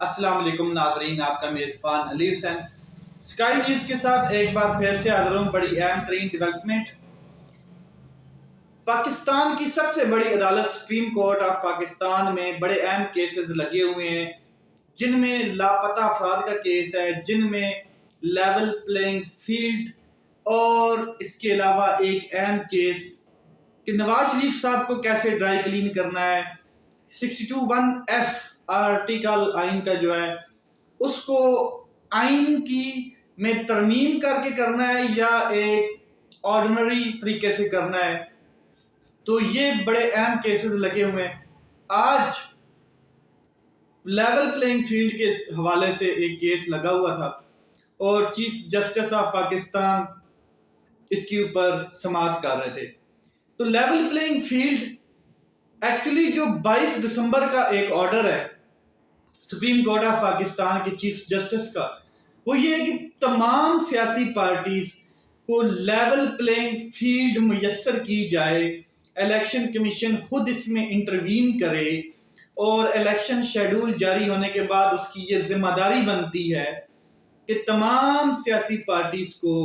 السلام علیکم ناظرین، آپ کا میزبان علی حسین اسکائی نیوز کے ساتھ ایک بار پھر سے حاضر ہوں۔ بڑی اہم ترین ڈیولپمنٹ، پاکستان کی سب سے بڑی عدالت سپریم کورٹ آف پاکستان میں بڑے اہم کیسز لگے ہوئے ہیں، جن میں لاپتہ افراد کا کیس ہے، جن میں لیول پلینگ فیلڈ اور اس کے علاوہ ایک اہم کیس کہ نواز شریف صاحب کو کیسے ڈرائی کلین کرنا ہے۔ 62(1)(f) آرٹیکل آئین کا جو ہے اس کو آئین کی میں ترمیم کر کے کرنا ہے یا ایک آرڈنری طریقے سے کرنا ہے، تو یہ بڑے اہم کیسز لگے ہوئے ہیں۔ آج لیول پلینگ فیلڈ کے حوالے سے ایک کیس لگا ہوا تھا اور چیف جسٹس آف پاکستان اس کے اوپر سماعت کر رہے تھے۔ تو لیول پلینگ فیلڈ ایکچولی جو 22 دسمبر کا ایک آرڈر ہے سپریم کورٹ آف پاکستان کے چیف جسٹس کا، وہ یہ ہے کہ تمام سیاسی پارٹیز کو لیول پلینگ فیلڈ میسر کی جائے، الیکشن کمیشن خود اس میں انٹروین کرے اور الیکشن شیڈول جاری ہونے کے بعد اس کی یہ ذمہ داری بنتی ہے کہ تمام سیاسی پارٹیز کو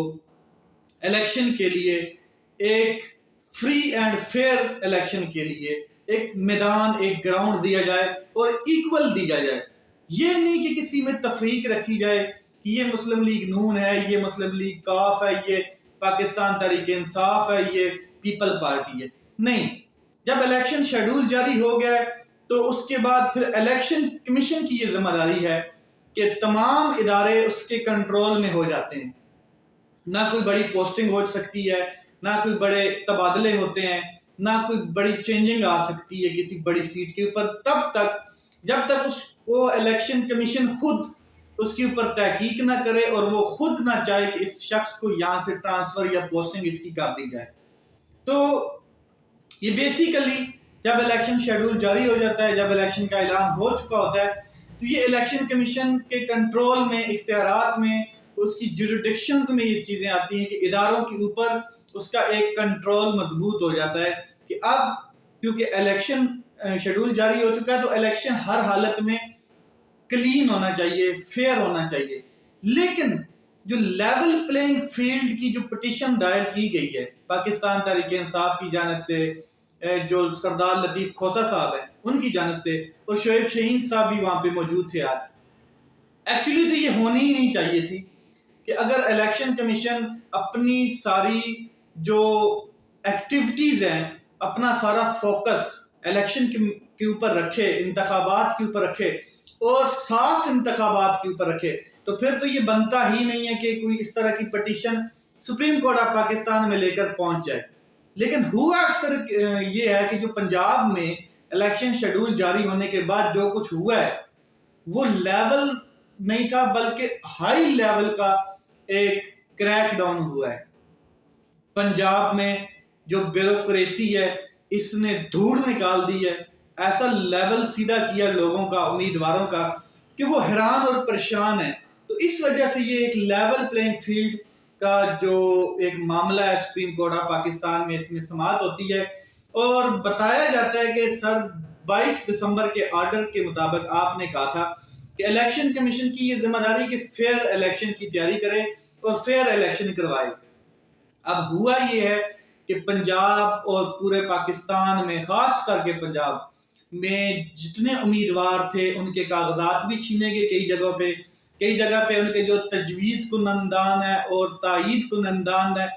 الیکشن کے لیے ایک فری اینڈ فیئر الیکشن کے لیے ایک میدان، ایک گراؤنڈ دیا جائے اور ایکول دیا جائے۔ یہ نہیں کہ کسی میں تفریق رکھی جائے کہ یہ مسلم لیگ نون ہے، یہ مسلم لیگ کاف ہے، یہ پاکستان تحریک انصاف ہے، یہ پیپل پارٹی ہے۔ نہیں، جب الیکشن شیڈول جاری ہو گیا تو اس کے بعد پھر الیکشن کمیشن کی یہ ذمہ داری ہے کہ تمام ادارے اس کے کنٹرول میں ہو جاتے ہیں۔ نہ کوئی بڑی پوسٹنگ ہو سکتی ہے، نہ کوئی بڑے تبادلے ہوتے ہیں، نہ کوئی بڑی چینجنگ آ سکتی ہے کسی بڑی سیٹ کے اوپر، تب تک جب تک وہ الیکشن کمیشن خود اس کے اوپر تحقیق نہ کرے اور وہ خود نہ چاہے کہ اس شخص کو یہاں سے ٹرانسفر یا پوسٹنگ اس کی کر دی جائے۔ تو یہ بیسیکلی جب الیکشن شیڈول جاری ہو جاتا ہے، جب الیکشن کا اعلان ہو چکا ہوتا ہے، تو یہ الیکشن کمیشن کے کنٹرول میں، اختیارات میں، اس کی جوریڈکشنز میں یہ چیزیں آتی ہیں کہ اداروں کے اوپر اس کا ایک کنٹرول مضبوط ہو جاتا ہے کہ اب کیونکہ الیکشن شیڈول جاری ہو چکا ہے تو الیکشن ہر حالت میں کلین ہونا چاہیے، فیئر ہونا چاہیے۔ لیکن جو لیول پلینگ فیلڈ کی جو پٹیشن دائر کی گئی ہے پاکستان تحریک انصاف کی جانب سے، جو سردار لطیف کھوسہ صاحب ہیں ان کی جانب سے، اور شعیب شہین صاحب بھی وہاں پہ موجود تھے آج، ایکچولی تو یہ ہونی ہی نہیں چاہیے تھی کہ اگر الیکشن کمیشن اپنی ساری جو ایکٹیویٹیز ہیں، اپنا سارا فوکس الیکشن کے اوپر رکھے، انتخابات کے اوپر رکھے اور صاف انتخابات کے اوپر رکھے، تو پھر تو یہ بنتا ہی نہیں ہے کہ کوئی اس طرح کی petition supreme court of Pakistan میں لے کر پہنچ جائے۔ لیکن ہوا اکثر یہ ہے کہ جو پنجاب میں الیکشن شیڈول جاری ہونے کے بعد جو کچھ ہوا ہے وہ لیول نہیں تھا بلکہ ہائی لیول کا ایک کریک ڈاؤن ہوا ہے۔ پنجاب میں جو بیوروکریسی ہے اس نے دھوڑ نکال دی ہے، ایسا لیول سیدھا کیا لوگوں کا، امیدواروں کا، کہ وہ حیران اور پریشان ہیں۔ تو اس وجہ سے یہ ایک لیول پلینگ فیلڈ کا جو ایک معاملہ ہے سپریم کورٹ آف پاکستان میں، اس میں سماعت ہوتی ہے اور بتایا جاتا ہے کہ سر 22 دسمبر کے آرڈر کے مطابق آپ نے کہا تھا کہ الیکشن کمیشن کی یہ ذمہ داری کہ فیئر الیکشن کی تیاری کرے اور فیئر الیکشن کروائے۔ اب ہوا یہ ہے کہ پنجاب اور پورے پاکستان میں، خاص کر کے پنجاب میں جتنے امیدوار تھے ان کے کاغذات بھی چھینے گئے کئی جگہ پہ ان کے جو تجویز کنندگان ہیں اور تائید کنندگان ہیں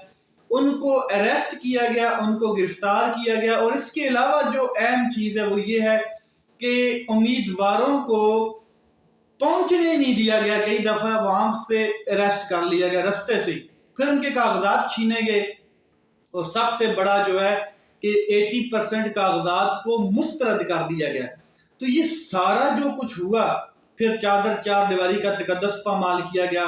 ان کو اریسٹ کیا گیا، ان کو گرفتار کیا گیا، اور اس کے علاوہ جو اہم چیز ہے وہ یہ ہے کہ امیدواروں کو پہنچنے نہیں دیا گیا، کئی دفعہ وہاں سے اریسٹ کر لیا گیا رستے سے، پھر ان کے کاغذات چھینے گئے، اور سب سے بڑا جو ہے کہ 80% کاغذات کو مسترد کر دیا گیا۔ تو یہ سارا جو کچھ ہوا، پھر چار دیواری کا تقدس پامال کیا گیا،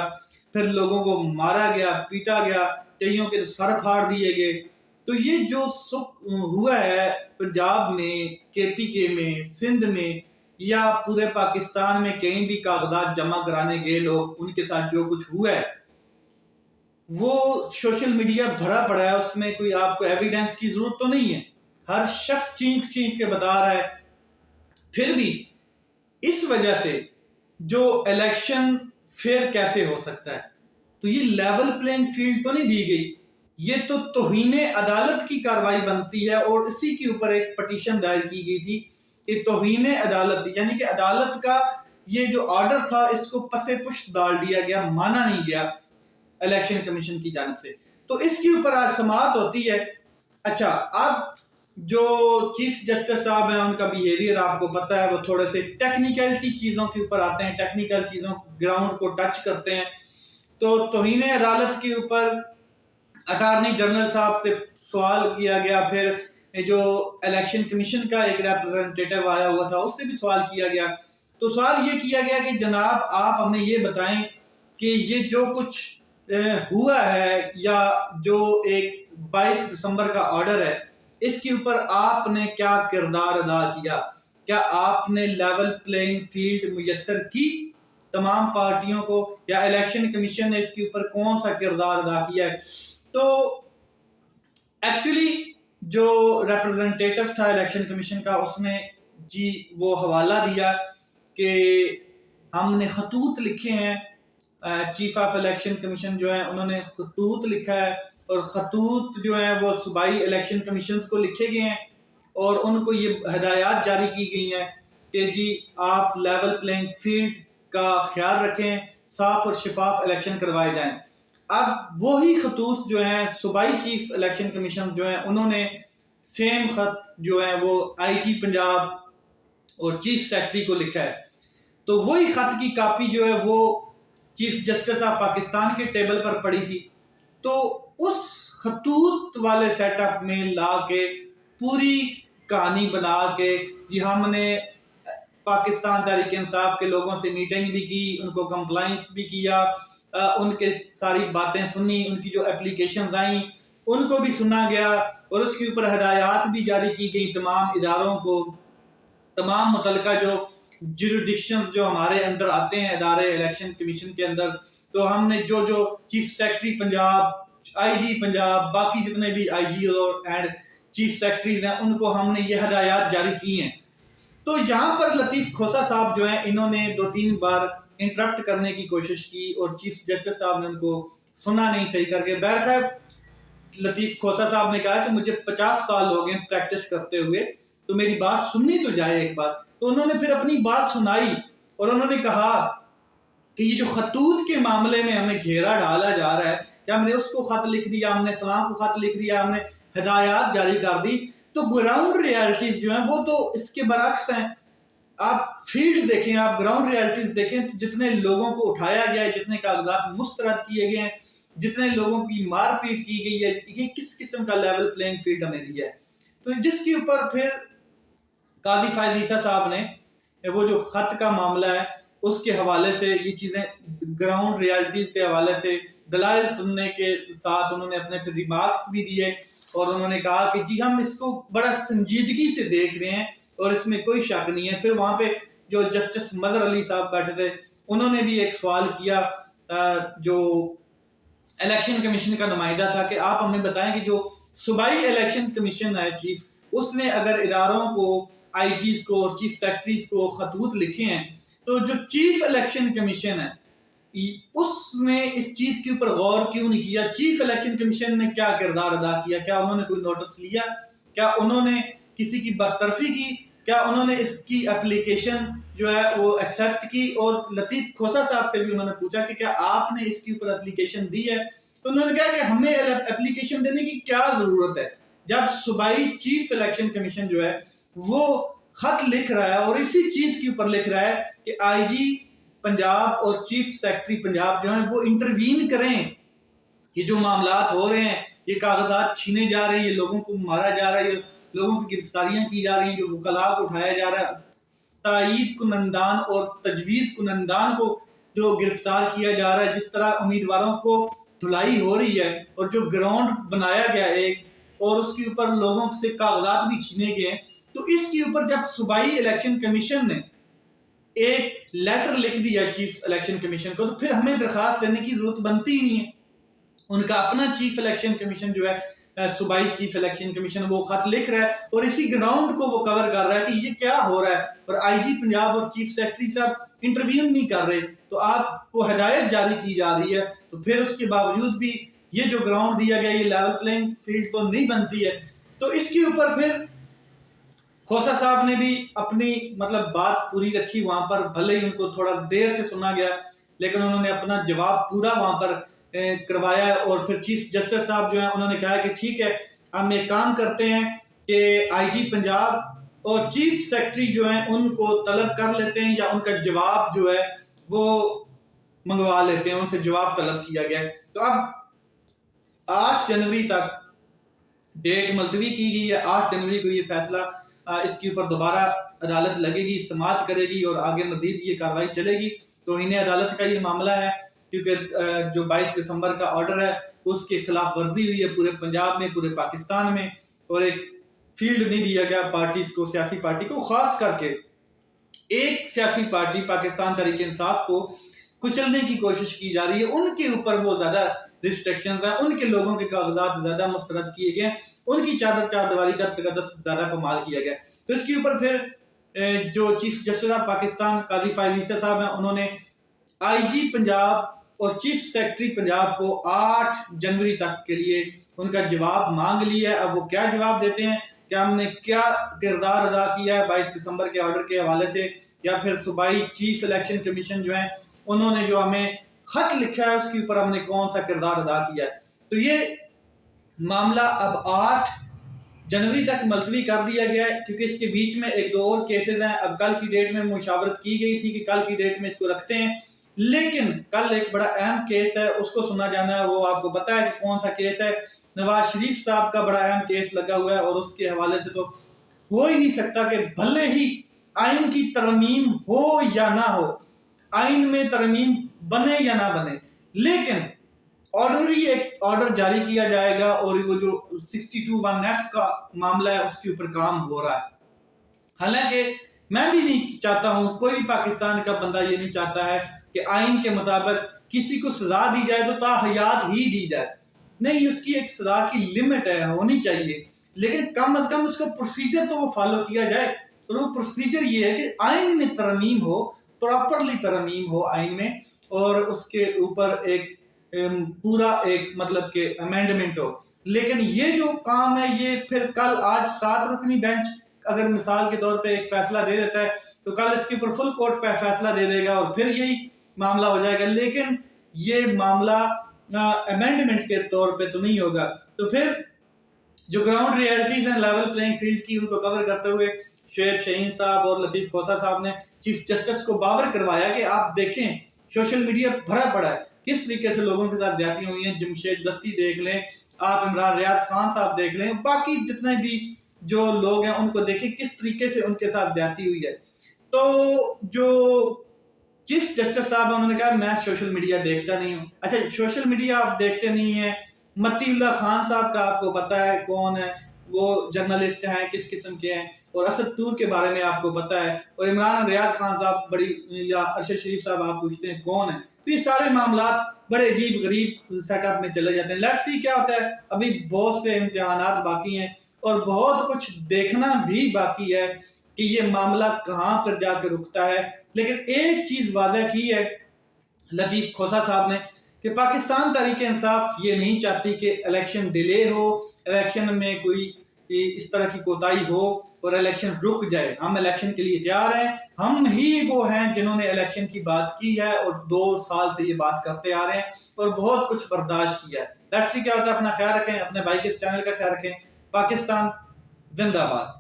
پھر لوگوں کو مارا گیا، پیٹا گیا، کئیوں کے سر پھاڑ دیے گئے۔ تو یہ جو ہوا ہے پنجاب میں، KPK میں، سندھ میں یا پورے پاکستان میں کہیں بھی کاغذات جمع کرانے گئے لوگ، ان کے ساتھ جو کچھ ہوا ہے وہ سوشل میڈیا بھرا پڑا ہے، اس میں کوئی آپ کو ایویڈنس کی ضرورت تو نہیں ہے، ہر شخص چینک کے بتا رہا ہے۔ پھر بھی اس وجہ سے جو الیکشن فیئر کیسے ہو سکتا ہے؟ تو یہ لیول پلینگ فیلڈ تو نہیں دی گئی، یہ تو توہین عدالت کی کارروائی بنتی ہے، اور اسی کے اوپر ایک پٹیشن دائر کی گئی تھی کہ توہین عدالت، یعنی کہ عدالت کا یہ جو آرڈر تھا اس کو پسے پشت ڈال دیا گیا، مانا نہیں گیا الیکشن کمیشن کی جانب سے۔ تو اس کے اوپر آج سماعت ہوتی ہے۔ اچھا، اب جو چیف جسٹس صاحب ہیں ان کا بیہیویئر آپ کو پتہ ہے، وہ تھوڑے سے ٹیکنیکلٹی چیزوں کے اوپر آتے ہیں، ٹیکنیکل چیزوں گراؤنڈ کو ٹچ کرتے ہیں۔ تو توہین عدالت کے اوپر اٹارنی جنرل صاحب سے سوال کیا گیا، پھر جو الیکشن کمیشن کا ایک ریپرزنٹیٹو آیا ہوا تھا اس سے بھی سوال کیا گیا۔ تو سوال یہ کیا گیا کہ جناب آپ ہمیں یہ بتائیں کہ یہ جو کچھ ہوا ہے یا جو ایک 22 دسمبر کا آرڈر ہے اس کے اوپر آپ نے کیا کردار ادا کیا؟ کیا آپ نے لیول پلینگ فیلڈ میسر کی تمام پارٹیوں کو، یا الیکشن کمیشن نے اس کے اوپر کون سا کردار ادا کیا ہے؟ تو ایکچولی جو ریپرزنٹیٹو تھا الیکشن کمیشن کا اس نے وہ حوالہ دیا کہ ہم نے خطوط لکھے ہیں، چیف آف الیکشن کمیشن جو ہیں انہوں نے خطوط لکھا ہے، اور خطوط جو ہیں وہ صوبائی الیکشن کمیشنز کو لکھے گئے ہیں، اور ان کو یہ ہدایات جاری کی گئی ہیں کہ جی آپ لیول پلینگ فیلڈ کا خیال رکھیں، صاف اور شفاف الیکشن کروائے جائیں۔ اب وہی خطوط جو ہیں صوبائی چیف الیکشن کمیشن جو ہیں انہوں نے سیم خط جو ہے وہ آئی جی پنجاب اور چیف سیکرٹری کو لکھا ہے۔ تو وہی خط کی کاپی جو ہے وہ چیف جسٹس آف پاکستان کے ٹیبل پر پڑی تھی۔ تو اس خطوط والے سیٹ اپ میں لا کے پوری کہانی بنا کے جی ہم نے پاکستان تحریک انصاف کے لوگوں سے میٹنگ بھی کی، ان کو کمپلائنس بھی کیا، ان کے ساری باتیں سنی، ان کی جو اپلیکیشنز آئیں ان کو بھی سنا گیا، اور اس کے اوپر ہدایات بھی جاری کی گئی تمام اداروں کو، تمام متعلقہ جو جیوریڈکشنز جو ہمارے انڈر آتے ہیں ادارے الیکشن کمیشن کے اندر، تو ہم نے جو چیف سیکرٹری پنجاب، آئی جی پنجاب، باقی جتنے بھی آئی جی اور چیف سیکرٹریز ہیں ان کو ہم نے یہ ہدایات جاری کی ہیں۔ تو یہاں پر لطیف کھوسہ صاحب جو ہیں انہوں نے 2-3 بار انٹرپٹ کرنے کی کوشش کی، اور چیف جسٹس صاحب نے ان کو سنا نہیں صحیح کر کے۔ بہرخیر لطیف کھوسہ صاحب نے کہا کہ مجھے 50 سال ہو گئے پریکٹس کرتے ہوئے، تو میری بات سننی تو جائے ایک بار۔ تو انہوں نے پھر اپنی بات سنائی، اور انہوں نے کہا کہ یہ جو خطوط کے معاملے میں ہمیں گھیرا ڈالا جا رہا ہے کہ ہم نے اس کو خط لکھ دیا، ہم نے فلاں کو خط لکھ دیا، ہم نے ہدایات جاری کر دی، تو گراؤنڈ ریالٹیز جو ہیں وہ تو اس کے برعکس ہیں۔ آپ فیلڈ دیکھیں، آپ گراؤنڈ ریالٹیز دیکھیں، تو جتنے لوگوں کو اٹھایا گیا ہے، جتنے کاغذات مسترد کیے گئے ہیں، جتنے لوگوں کی مار پیٹ کی گئی ہے، یہ کس قسم کا لیول پلینگ فیلڈ ہمیں دیا ہے؟ تو جس کے اوپر پھر قاضی فائز عیسیٰ صاحب نے وہ جو خط کا معاملہ ہے اس کے حوالے سے یہ چیزیں گراؤنڈ ریالٹیز کے حوالے سے دلائل سننے کے ساتھ انہوں نے اپنے پھر ریمارکس بھی دیے، اور انہوں نے کہا کہ جی ہم اس کو بڑا سنجیدگی سے دیکھ رہے ہیں اور اس میں کوئی شک نہیں ہے۔ پھر وہاں پہ جو جسٹس مظہر علی صاحب بیٹھے تھے انہوں نے بھی ایک سوال کیا جو الیکشن کمیشن کا نمائندہ تھا کہ آپ ہمیں بتائیں کہ جو صوبائی الیکشن کمیشن ہے چیف، اس نے اگر اداروں کو، آئی جیز کو اور چیف سیکرٹریز کو خطوط لکھے ہیں، تو جو چیف الیکشن کمیشن ہے اس نے اس چیز کے اوپر غور کیوں نہیں کیا؟ چیف الیکشن کمیشن نے کیا کردار ادا کیا؟ کیا انہوں نے کوئی نوٹس لیا؟ کیا انہوں نے کسی کی برطرفی کی؟ کیا انہوں نے اس کی اپلیکیشن جو ہے وہ ایکسیپٹ کی؟ اور لطیف کھوسہ صاحب سے بھی انہوں نے پوچھا کہ کیا آپ نے اس کے اوپر اپلیکیشن دی ہے؟ تو انہوں نے کہا کہ ہمیں اپلیکیشن دینے کی کیا ضرورت ہے جب صوبائی چیف الیکشن کمیشن جو ہے وہ خط لکھ رہا ہے اور اسی چیز کے اوپر لکھ رہا ہے کہ آئی جی پنجاب اور چیف سیکرٹری پنجاب جو ہیں وہ انٹروین کریں، یہ جو معاملات ہو رہے ہیں، یہ کاغذات چھینے جا رہے ہیں، یہ لوگوں کو مارا جا رہا ہے، یہ لوگوں کی گرفتاریاں کی جا رہی ہیں، جو وکلاء کو اٹھایا جا رہا ہے، تائید کنندان اور تجویز کنندان کو جو گرفتار کیا جا رہا ہے، جس طرح امیدواروں کو دھلائی ہو رہی ہے، اور جو گراؤنڈ بنایا گیا ایک اور اس کے اوپر لوگوں سے کاغذات بھی چھینے گئے ہیں، تو اس کے اوپر جب صوبائی الیکشن کمیشن نے ایک لیٹر لکھ دیا چیف الیکشن کمیشن کو، تو پھر ہمیں درخواست دینے کی ضرورت بنتی ہی نہیں ہے۔ ان کا اپنا چیف الیکشن کمیشن جو ہے صوبائی چیف الیکشن کمیشن وہ خط لکھ رہا ہے اور اسی گراؤنڈ کو وہ کور کر رہا ہے کہ یہ کیا ہو رہا ہے، اور آئی جی پنجاب اور چیف سیکرٹری صاحب انٹرویو نہیں کر رہے، تو آپ کو ہدایت جاری کی جا رہی ہے، تو پھر اس کے باوجود بھی یہ جو گراؤنڈ دیا گیا یہ لیول پلینگ فیلڈ تو نہیں بنتی ہے۔ تو اس کے اوپر پھر کھوسا صاحب نے بھی اپنی بات پوری رکھی وہاں پر، بھلے ہی ان کو تھوڑا دیر سے سنا گیا لیکن انہوں نے اپنا جواب پورا وہاں پر کروایا، اور پھر چیف جسٹس صاحب جو ہیں انہوں نے کہا کہ ٹھیک ہے ہم ایک کام کرتے ہیں کہ آئی جی پنجاب اور چیف سیکرٹری جو ہیں ان کو طلب کر لیتے ہیں، یا ان کا جواب جو ہے وہ منگوا لیتے ہیں، ان سے جواب طلب کیا گیا ہے۔ تو اب 8 جنوری تک ڈیٹ ملتوی کی گئی ہے، 8 جنوری کو یہ فیصلہ اس کے اوپر دوبارہ عدالت لگے گی، سماعت کرے گی اور آگے مزید یہ کارروائی چلے گی۔ توہین عدالت کا یہ معاملہ ہے کیونکہ جو 22 دسمبر کا آرڈر ہے اس کے خلاف ورزی ہوئی ہے پورے پنجاب میں، پورے پاکستان میں، اور ایک فیلڈ نہیں دیا گیا پارٹیز کو، سیاسی پارٹی کو، خاص کر کے ایک سیاسی پارٹی پاکستان تحریک انصاف کو کچلنے کی کوشش کی جا رہی ہے، ان کے اوپر وہ زیادہ ریسٹرکشنز ہیں، ان کے لوگوں کے کاغذات زیادہ مسترد کیے گئے، ان کی چادر چار دیواری کا تقدس زیادہ پامال کیا گیا۔ تو اس کے اوپر پھر جو چیف جسٹس آف پاکستان قاضی فائز عیسی صاحب ہیں، انہوں نے آئی جی پنجاب اور چیف سیکرٹری پنجاب کو 8 جنوری تک کے لیے ان کا جواب مانگ لیا ہے۔ اب وہ کیا جواب دیتے ہیں کہ ہم نے کیا کردار ادا کیا ہے 22 دسمبر کے آرڈر کے حوالے سے، یا پھر صوبائی چیف الیکشن کمیشن جو ہیں انہوں نے جو ہمیں خط لکھا ہے اس کے اوپر ہم نے کون سا کردار ادا کیا ہے۔ تو یہ معاملہ اب 8 جنوری تک ملتوی کر دیا گیا ہے، کیونکہ اس کے بیچ میں ایک دو اور کیسز ہیں۔ اب کل کی ڈیٹ میں مشاورت کی گئی تھی کہ کل کی ڈیٹ میں اس کو رکھتے ہیں، لیکن کل ایک بڑا اہم کیس ہے، اس کو سنا جانا ہے، وہ آپ کو پتا ہے کہ کون سا کیس ہے۔ نواز شریف صاحب کا بڑا اہم کیس لگا ہوا ہے، اور اس کے حوالے سے تو ہو ہی نہیں سکتا کہ بھلے ہی آئین کی ترمیم ہو یا نہ ہو، آئین میں ترمیم بنے یا نہ بنے، لیکن آرڈنری ایک آرڈر جاری کیا جائے گا، اور وہ جو 62(1)(f) کا معاملہ ہے اس کے اوپر کام ہو رہا ہے۔ حالانکہ میں بھی نہیں چاہتا ہوں، کوئی بھی پاکستان کا بندہ یہ نہیں چاہتا ہے کہ آئین کے مطابق کسی کو سزا دی جائے تو تا حیات ہی دی جائے، نہیں، اس کی ایک سزا کی لمٹ ہے، ہونی چاہیے، لیکن کم از کم اس کا پروسیجر تو وہ فالو کیا جائے۔ اور وہ پروسیجر یہ ہے کہ آئین میں ترمیم ہو، پراپرلی ترمیم ہو آئین میں، اور اس کے اوپر ایک پورا ایک کہ امینڈمنٹ ہو۔ لیکن یہ جو کام ہے یہ پھر کل آج 7 رکنی بینچ اگر مثال کے طور پہ ایک فیصلہ دے دیتا ہے تو کل اس کے اوپر فل کورٹ پہ فیصلہ دے دے گا اور پھر یہی معاملہ ہو جائے گا، لیکن یہ معاملہ امینڈمنٹ کے طور پہ تو نہیں ہوگا۔ تو پھر جو گراؤنڈ ریئلٹیز ہیں لیول پلینگ فیلڈ کی، ان کو کور کرتے ہوئے شعیب شہین صاحب اور لطیف کھوسا صاحب نے چیف جسٹس کو باور کروایا کہ آپ دیکھیں سوشل میڈیا بھرا پڑا ہے، کس طریقے سے لوگوں کے ساتھ زیادتی ہوئی ہیں، جمشید دستی دیکھ لیں آپ، عمران ریاض خان صاحب دیکھ لیں، باقی جتنے بھی جو لوگ ہیں ان کو دیکھیں کس طریقے سے ان کے ساتھ زیادتی ہوئی ہے۔ تو جو چیف جسٹس صاحب انہوں نے کہا میں سوشل میڈیا دیکھتا نہیں ہوں۔ اچھا، سوشل میڈیا آپ دیکھتے نہیں ہیں، متی اللہ خان صاحب کا آپ کو پتا ہے کون ہے، وہ جرنلسٹ ہیں، کس قسم کے ہیں، اور اسد طور کے بارے میں آپ کو پتا ہے، اور عمران ریاض خان صاحب بڑی، یا ارشد شریف صاحب آپ پوچھتے ہیں کون ہیں، یہ سارے معاملات بڑے عجیب غریب سیٹ اپ میں چلے جاتے ہیں۔ لیٹس سی کیا ہوتا ہے، ابھی بہت سے امتحانات باقی ہیں اور بہت کچھ دیکھنا بھی باقی ہے کہ یہ معاملہ کہاں پر جا کے رکتا ہے۔ لیکن ایک چیز واضح کی ہے لطیف کھوسا صاحب نے کہ پاکستان تحریک انصاف یہ نہیں چاہتی کہ الیکشن ڈیلے ہو، الیکشن میں کوئی اس طرح کی کوتاہی ہو اور الیکشن رک جائے۔ ہم الیکشن کے لیے تیار ہیں، ہم ہی وہ ہیں جنہوں نے الیکشن کی بات کی ہے اور 2 سال سے یہ بات کرتے آ رہے ہیں اور بہت کچھ برداشت کیا ہے۔ لیٹس سی کیا ہوتا ہے، اپنا خیال رکھیں، اپنے بھائی کے اس چینل کا خیال رکھیں۔ پاکستان زندہ باد۔